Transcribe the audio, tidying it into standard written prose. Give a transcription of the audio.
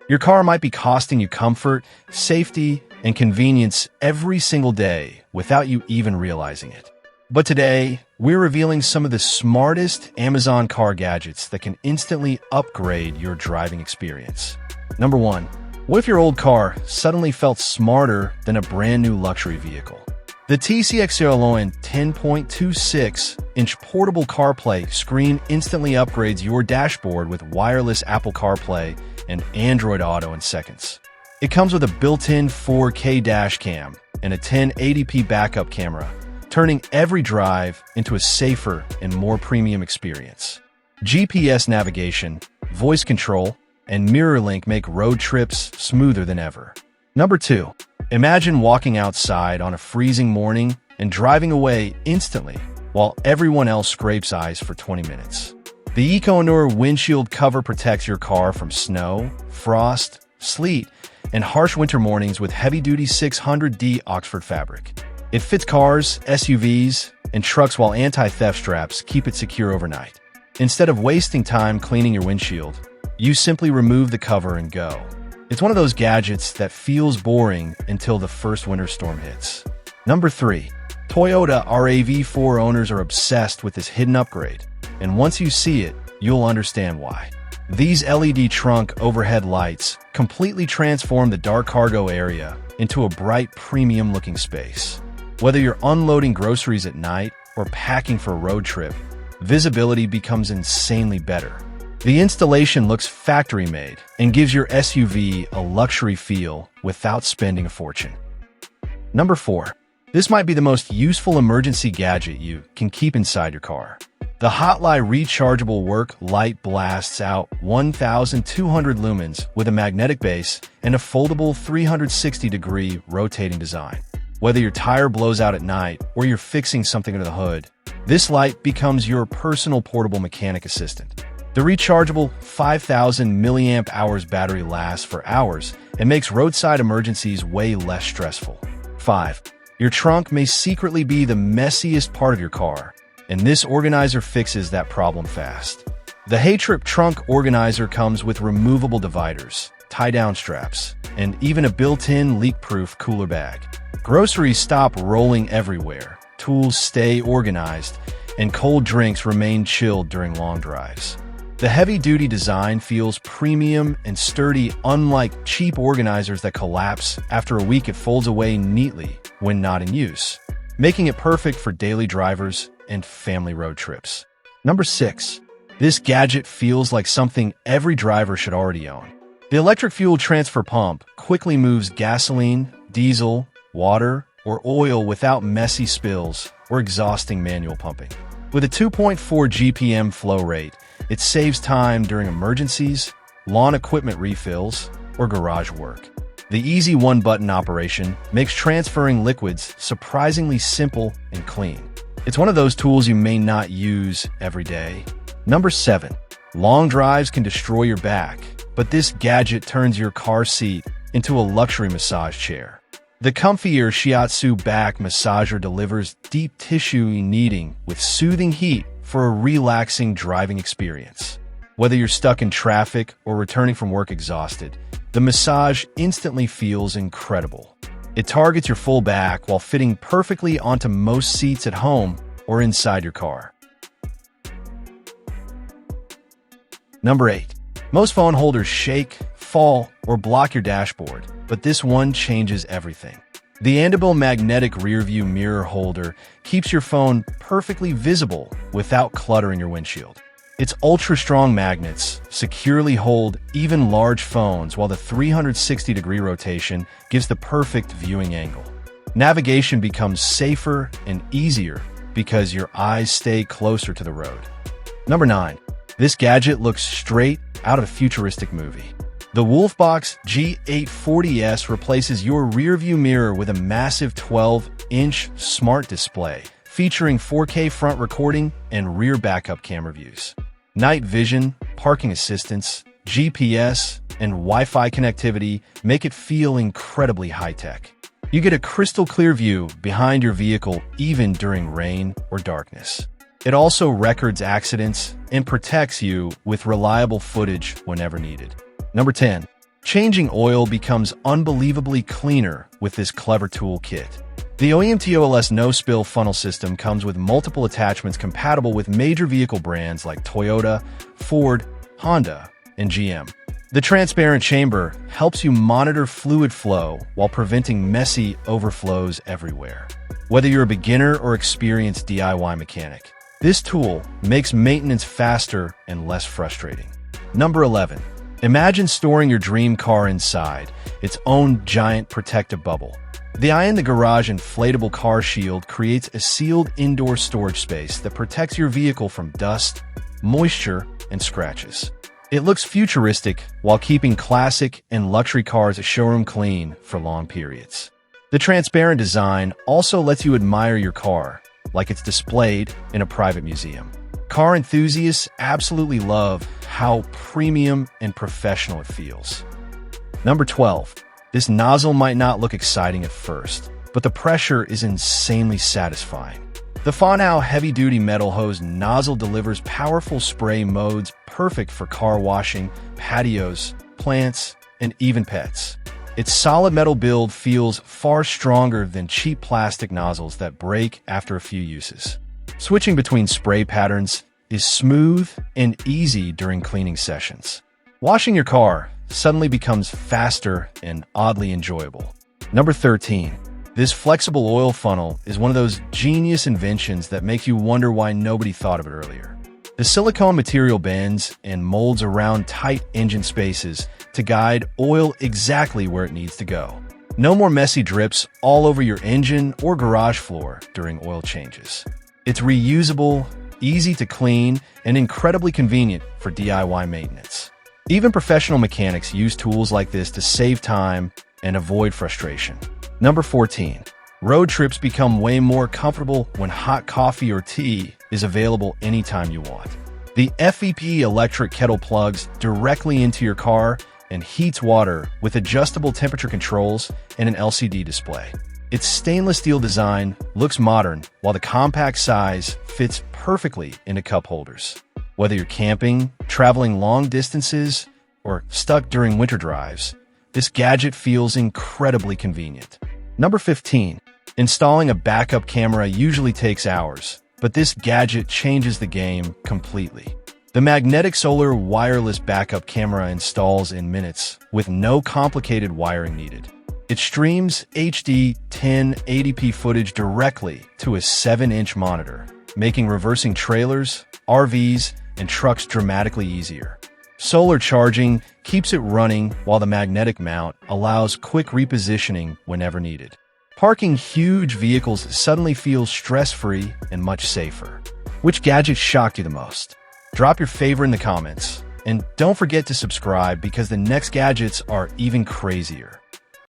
Your car might be costing you comfort, safety, and convenience every single day without you even realizing it. But today, we're revealing some of the smartest Amazon car gadgets that can instantly upgrade your driving experience. Number 1. What if your old car suddenly felt smarter than a brand new luxury vehicle? The TCX-Loen 10.26-inch portable CarPlay screen instantly upgrades your dashboard with wireless Apple CarPlay and Android Auto in seconds. It comes with a built-in 4K dash cam and a 1080p backup camera, turning every drive into a safer and more premium experience. GPS navigation, voice control, and mirror link make road trips smoother than ever. Number 2. Imagine walking outside on a freezing morning and driving away instantly while everyone else scrapes ice for 20 minutes. The EcoAnure windshield cover protects your car from snow, frost, sleet, and harsh winter mornings with heavy-duty 600D Oxford fabric. It fits cars, SUVs, and trucks while anti-theft straps keep it secure overnight. Instead of wasting time cleaning your windshield, you simply remove the cover and go. It's one of those gadgets that feels boring until the first winter storm hits. Number 3. Toyota RAV4 owners are obsessed with this hidden upgrade, and once you see it, you'll understand why. These LED trunk overhead lights completely transform the dark cargo area into a bright, premium-looking space. Whether you're unloading groceries at night or packing for a road trip, visibility becomes insanely better. The installation looks factory-made and gives your SUV a luxury feel without spending a fortune. Number 4. This might be the most useful emergency gadget you can keep inside your car. The Hotline Rechargeable Work Light blasts out 1,200 lumens with a magnetic base and a foldable 360-degree rotating design. Whether your tire blows out at night or you're fixing something under the hood, this light becomes your personal portable mechanic assistant. The rechargeable 5,000 milliamp hours battery lasts for hours and makes roadside emergencies way less stressful. 5. Your trunk may secretly be the messiest part of your car, and this organizer fixes that problem fast. The Hey-Trip Trunk Organizer comes with removable dividers, tie-down straps, and even a built-in leak-proof cooler bag. Groceries stop rolling everywhere, tools stay organized, and cold drinks remain chilled during long drives. The heavy-duty design feels premium and sturdy, unlike cheap organizers that collapse after a week. It folds away neatly when not in use, making it perfect for daily drivers and family road trips. Number 6. This gadget feels like something every driver should already own. The electric fuel transfer pump quickly moves gasoline, diesel, water, or oil without messy spills or exhausting manual pumping. With a 2.4 GPM flow rate, it saves time during emergencies, lawn equipment refills, or garage work. The easy one-button operation makes transferring liquids surprisingly simple and clean. It's one of those tools you may not use every day. Number 7. Long drives can destroy your back, but this gadget turns your car seat into a luxury massage chair. The comfier Shiatsu back massager delivers deep tissue kneading with soothing heat for a relaxing driving experience. Whether you're stuck in traffic or returning from work exhausted, the massage instantly feels incredible. It targets your full back while fitting perfectly onto most seats at home or inside your car. Number 8. Most phone holders shake, fall, or block your dashboard, but this one changes everything. The Andable magnetic rearview mirror holder keeps your phone perfectly visible without cluttering your windshield. Its ultra-strong magnets securely hold even large phones, while the 360-degree rotation gives the perfect viewing angle. Navigation becomes safer and easier because your eyes stay closer to the road. Number 9. This gadget looks straight out of a futuristic movie. The Wolfbox G840S replaces your rearview mirror with a massive 12-inch smart display, featuring 4K front recording and rear backup camera views. Night vision, parking assistance, GPS, and Wi-Fi connectivity make it feel incredibly high-tech. You get a crystal-clear view behind your vehicle even during rain or darkness. It also records accidents and protects you with reliable footage whenever needed. Number 10. Changing oil becomes unbelievably cleaner with this clever toolkit. The OEMTOLS no-spill funnel system comes with multiple attachments compatible with major vehicle brands like Toyota, Ford, Honda, and GM. The transparent chamber helps you monitor fluid flow while preventing messy overflows everywhere. Whether you're a beginner or experienced DIY mechanic, this tool makes maintenance faster and less frustrating. Number 11. Imagine storing your dream car inside its own giant protective bubble. The Eye in the Garage Inflatable Car Shield creates a sealed indoor storage space that protects your vehicle from dust, moisture, and scratches. It looks futuristic while keeping classic and luxury cars showroom clean for long periods. The transparent design also lets you admire your car like it's displayed in a private museum. Car enthusiasts absolutely love how premium and professional it feels. Number 12. This nozzle might not look exciting at first, but the pressure is insanely satisfying. The Fonau heavy-duty metal hose nozzle delivers powerful spray modes perfect for car washing, patios, plants, and even pets. Its solid metal build feels far stronger than cheap plastic nozzles that break after a few uses. Switching between spray patterns is smooth and easy during cleaning sessions. Washing your car suddenly becomes faster and oddly enjoyable. Number 13. This flexible oil funnel is one of those genius inventions that make you wonder why nobody thought of it earlier. The silicone material bends and molds around tight engine spaces to guide oil exactly where it needs to go. No more messy drips all over your engine or garage floor during oil changes. It's reusable, easy to clean, and incredibly convenient for DIY maintenance. Even professional mechanics use tools like this to save time and avoid frustration. Number 14. Road trips become way more comfortable when hot coffee or tea is available anytime you want. The FEP Electric Kettle plugs directly into your car and heats water with adjustable temperature controls and an LCD display. Its stainless steel design looks modern, while the compact size fits perfectly into cup holders. Whether you're camping, traveling long distances, or stuck during winter drives, this gadget feels incredibly convenient. Number 15. Installing a backup camera usually takes hours, but this gadget changes the game completely. The magnetic solar wireless backup camera installs in minutes with no complicated wiring needed. It streams HD 1080p footage directly to a 7-inch monitor, making reversing trailers, RVs, and trucks dramatically easier. Solar charging keeps it running while the magnetic mount allows quick repositioning whenever needed. Parking huge vehicles suddenly feels stress-free and much safer. Which gadget shocked you the most? Drop your favorite in the comments. And don't forget to subscribe because the next gadgets are even crazier.